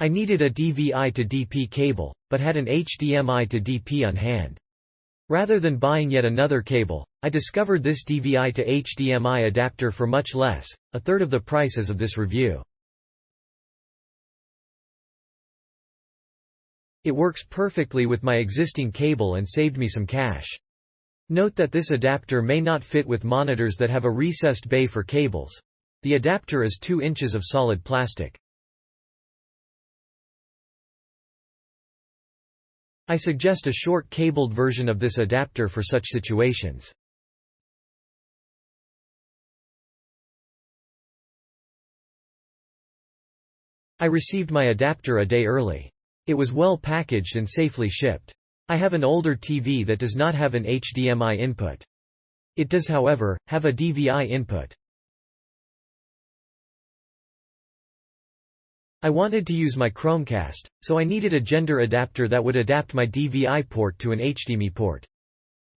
I needed a DVI to DP cable, but had an HDMI to DP on hand. Rather than buying yet another cable, I discovered this DVI to HDMI adapter for much less, a third of the price as of this review. It works perfectly with my existing cable and saved me some cash. Note that this adapter may not fit with monitors that have a recessed bay for cables. The adapter is 2 inches of solid plastic. I suggest a short cabled version of this adapter for such situations. I received my adapter a day early. It was well packaged and safely shipped. I have an older TV that does not have an HDMI input. It does, however, have a DVI input. I wanted to use my Chromecast, so I needed a gender adapter that would adapt my DVI port to an HDMI port.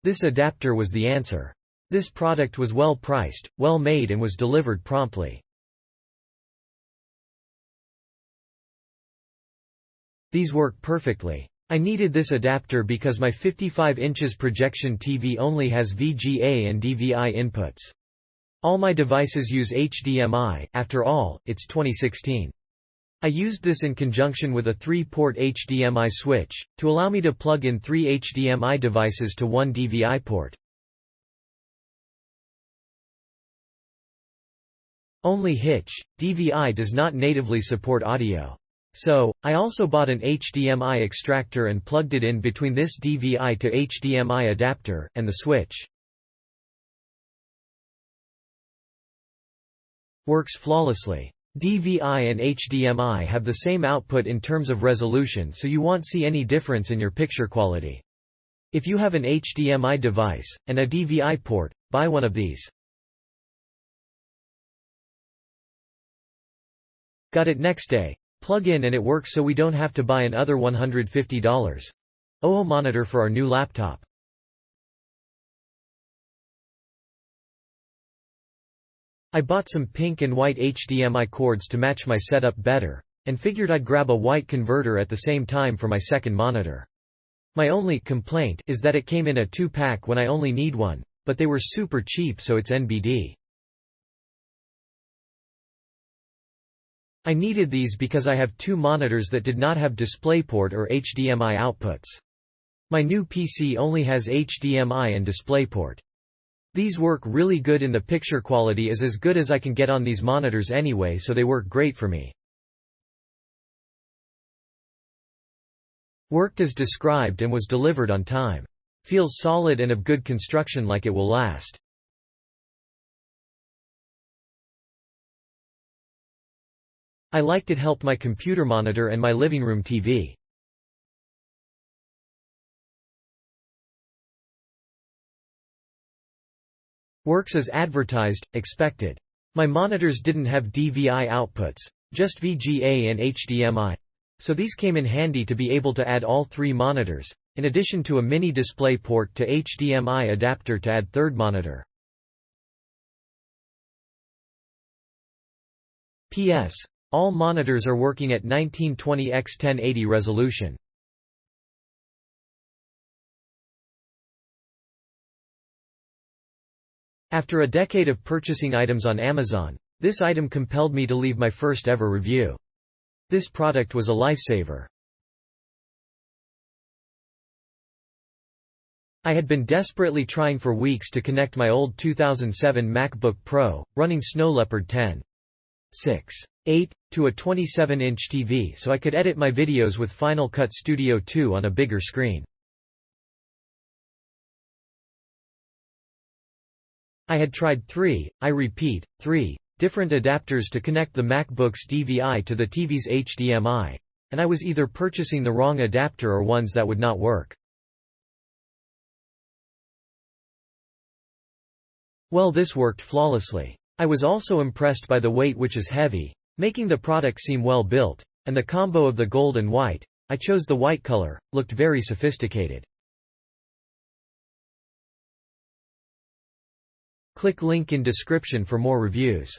This adapter was the answer. This product was well priced, well made, and was delivered promptly. These work perfectly. I needed this adapter because my 55 inches projection TV only has VGA and DVI inputs. All my devices use HDMI, after all, it's 2016. I used this in conjunction with a 3-port HDMI switch, to allow me to plug in 3 HDMI devices to 1 DVI port. Only hitch, DVI does not natively support audio. So, I also bought an HDMI extractor and plugged it in between this DVI to HDMI adapter, and the switch. Works flawlessly. DVI and HDMI have the same output in terms of resolution, so you won't see any difference in your picture quality. If you have an HDMI device, and a DVI port, buy one of these. Got it next day. Plug in and it works, so we don't have to buy another $150 OO monitor for our new laptop. I bought some pink and white HDMI cords to match my setup better, and figured I'd grab a white converter at the same time for my second monitor. My only complaint is that it came in a 2-pack when I only need one, but they were super cheap, so it's NBD. I needed these because I have 2 monitors that did not have DisplayPort or HDMI outputs. My new PC only has HDMI and DisplayPort. These work really good, and the picture quality is as good as I can get on these monitors anyway, so they work great for me. Worked as described and was delivered on time. Feels solid and of good construction, like it will last. I liked it helped my computer monitor and my living room TV. Works as advertised, expected. My monitors didn't have DVI outputs, just VGA and HDMI. So these came in handy to be able to add all 3 monitors, in addition to a mini display port to HDMI adapter to add third monitor. PS. All monitors are working at 1920 x 1080 resolution. After a decade of purchasing items on Amazon, this item compelled me to leave my first ever review. This product was a lifesaver. I had been desperately trying for weeks to connect my old 2007 MacBook Pro, running Snow Leopard 10.6.8, to a 27-inch TV so I could edit my videos with Final Cut Studio 2 on a bigger screen. I had tried 3 different adapters to connect the MacBook's DVI to the TV's HDMI, and I was either purchasing the wrong adapter or ones that would not work. Well, this worked flawlessly. I was also impressed by the weight, which is heavy, making the product seem well built, and the combo of the gold and white. I chose the white color, looked very sophisticated. Click link in description for more reviews.